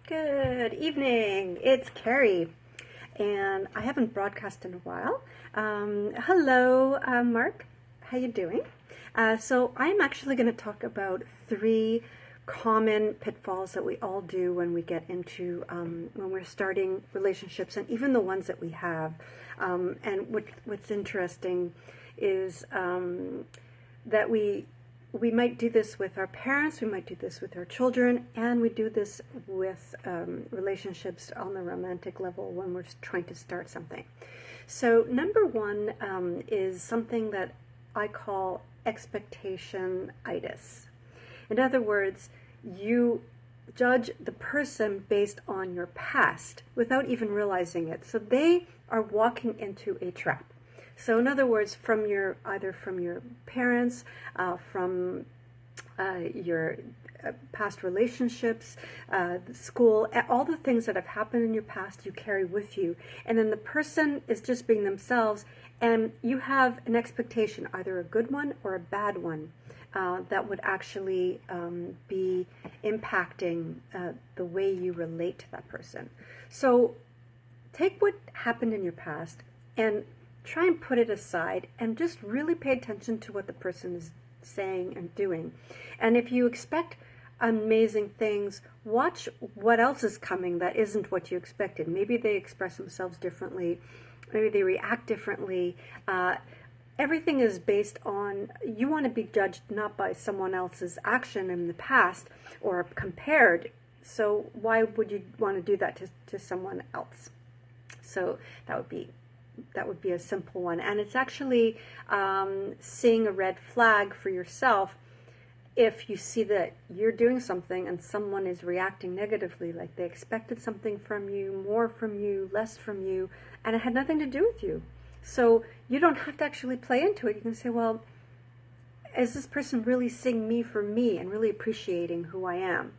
Good evening. It's Carrie, and I haven't broadcast in a while. Hello, Mark. How you doing? So I'm actually going to talk about three common pitfalls that we all do when we get into when we're starting relationships, and even the ones that we have. And what's interesting is that we might do this with our parents, we might do this with our children, and we do this with relationships on the romantic level when we're trying to start something. So number one is something that I call expectation-itis. In other words, you judge the person based on your past without even realizing it. So they are walking into a trap. So in other words, either from your parents, from your past relationships, school, all the things that have happened in your past you carry with you. And then the person is just being themselves, and you have an expectation, either a good one or a bad one, that would actually be impacting the way you relate to that person. So take what happened in your past and try and put it aside and just really pay attention to what the person is saying and doing. And if you expect amazing things, watch what else is coming that isn't what you expected. Maybe they express themselves differently. Maybe they react differently. Everything is based on, you want to be judged not by someone else's action in the past or compared. So why would you want to do that to someone else? So that would be a simple one. And it's actually seeing a red flag for yourself if you see that you're doing something and someone is reacting negatively, like they expected something from you, more from you, less from you, and it had nothing to do with you. So you don't have to actually play into it. You can say, well, is this person really seeing me for me and really appreciating who I am?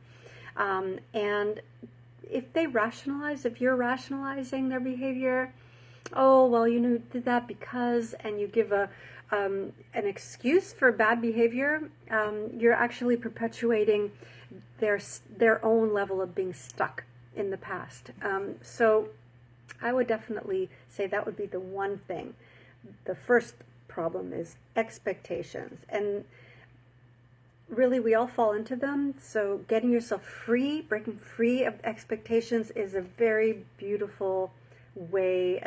And if you're rationalizing their behavior, oh, well, you did that because, and you give an excuse for bad behavior, you're actually perpetuating their own level of being stuck in the past. So I would definitely say that would be the one thing. The first problem is expectations. And really, we all fall into them. So getting yourself free, breaking free of expectations is a very beautiful way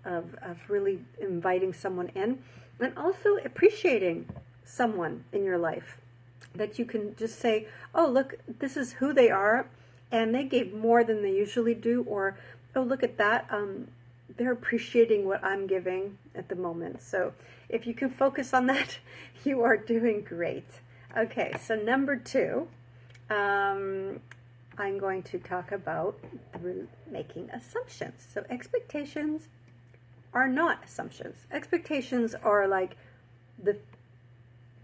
of really inviting someone in, and also appreciating someone in your life, that you can just say, oh, look, this is who they are, and they gave more than they usually do, or, oh, look at that, they're appreciating what I'm giving at the moment. So if you can focus on that, you are doing great. Okay, so number two, I'm going to talk about making assumptions. So expectations are not assumptions. Expectations are like the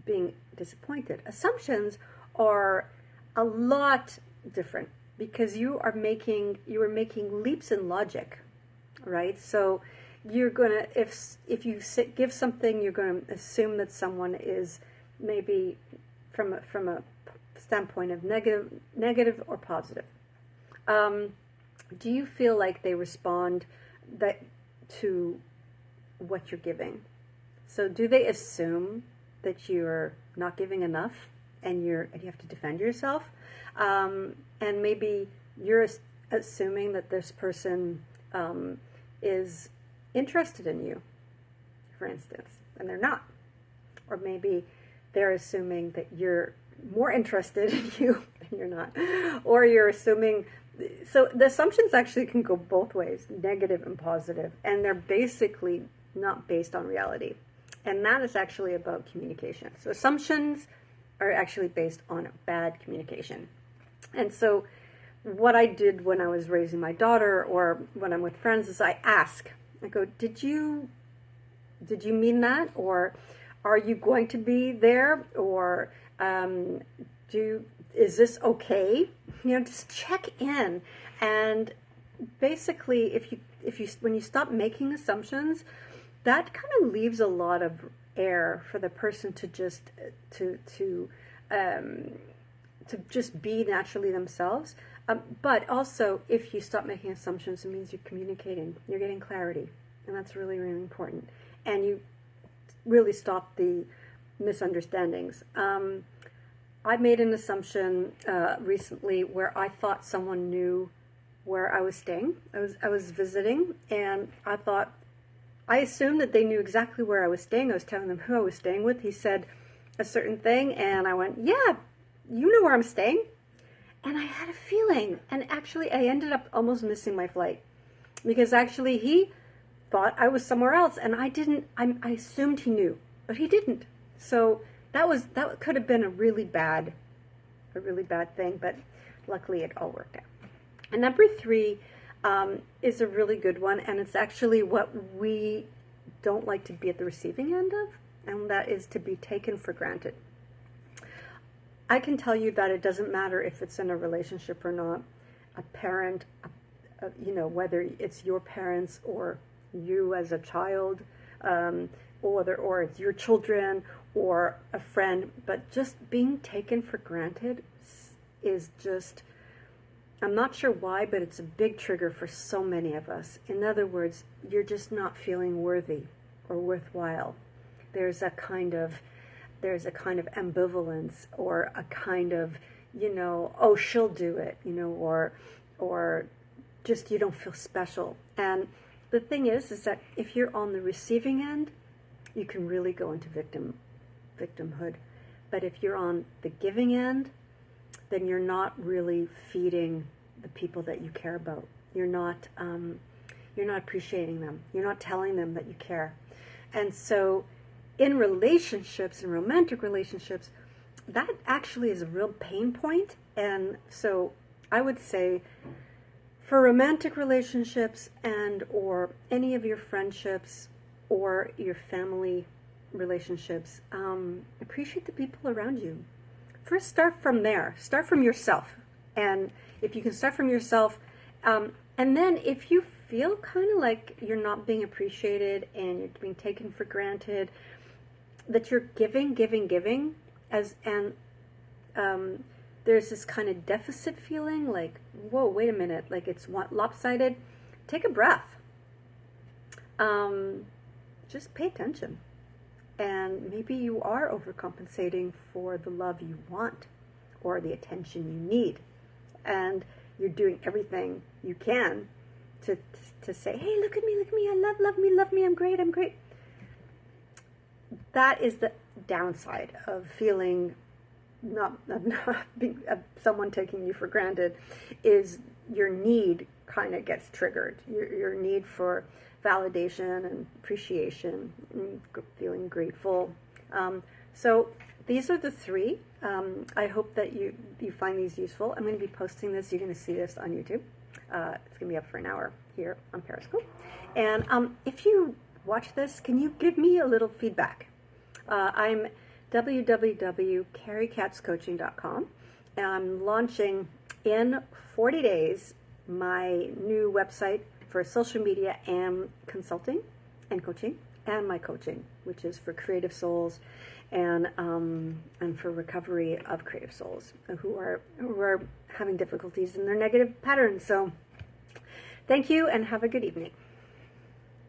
being disappointed. Assumptions are a lot different because you are making leaps in logic, right? So you're gonna, if you give something, you're going to assume that someone is maybe from a standpoint of negative or positive. Do you feel like they respond to what you're giving? So do they assume that you're not giving enough and you have to defend yourself? And maybe you're assuming that this person is interested in you, for instance, and they're not. Or maybe they're assuming that you're more interested in you and you're not. Or you're assuming, so the assumptions actually can go both ways, negative and positive, and they're basically not based on reality. And that is actually about communication. So assumptions are actually based on bad communication. And so what I did when I was raising my daughter or when I'm with friends is I go, did you mean that? Or are you going to be there? Or is this okay? Just check in. And basically, when you stop making assumptions, that kind of leaves a lot of air for the person to just to just be naturally themselves. But also, if you stop making assumptions, it means you're communicating, you're getting clarity, and that's really, really important. And you really stop the misunderstandings. I made an assumption recently where I thought someone knew where I was staying. I was visiting, and I assumed that they knew exactly where I was staying. I was telling them who I was staying with. He said a certain thing, and I went, "Yeah, you know where I'm staying." And I had a feeling, and actually I ended up almost missing my flight because actually he thought I was somewhere else, and I didn't. I assumed he knew, but he didn't. So that could have been a really bad thing, but luckily it all worked out. And number 3 is a really good one, and it's actually what we don't like to be at the receiving end of, and that is to be taken for granted. I can tell you that it doesn't matter if it's in a relationship or not. A parent, whether it's your parents or you as a child, or it's your children or a friend, but just being taken for granted is just, I'm not sure why, but it's a big trigger for so many of us. In other words, you're just not feeling worthy or worthwhile. There's a kind of ambivalence, or a kind of, oh, she'll do it, or just you don't feel special. And the thing is that if you're on the receiving end, you can really go into victimhood. But if you're on the giving end, then you're not really feeding the people that you care about. You're not appreciating them. You're not telling them that you care. And so in relationships, in romantic relationships, that actually is a real pain point. And so I would say for romantic relationships and or any of your friendships or your family relationships, appreciate the people around you. First, start from there. Start from yourself. And if you can start from yourself, and then if you feel kind of like you're not being appreciated and you're being taken for granted, that you're giving, there's this kind of deficit feeling, like, whoa, wait a minute, like it's lopsided. Take a breath. Just pay attention. And maybe you are overcompensating for the love you want or the attention you need. And you're doing everything you can to say, hey, look at me, I love me, I'm great. That is the downside of feeling not being someone taking you for granted, is your need kind of gets triggered. Your need for validation and appreciation and feeling grateful. So these are the 3. I hope that you find these useful. I'm going to be posting this. You're going to see this on YouTube. It's going to be up for an hour here on Periscope. And if you watch this, can you give me a little feedback? I'm www.carriekatzcoaching.com, and I'm launching in 40 days my new website for social media and consulting and coaching, and my coaching, which is for creative souls and for recovery of creative souls who are having difficulties in their negative patterns. So thank you and have a good evening.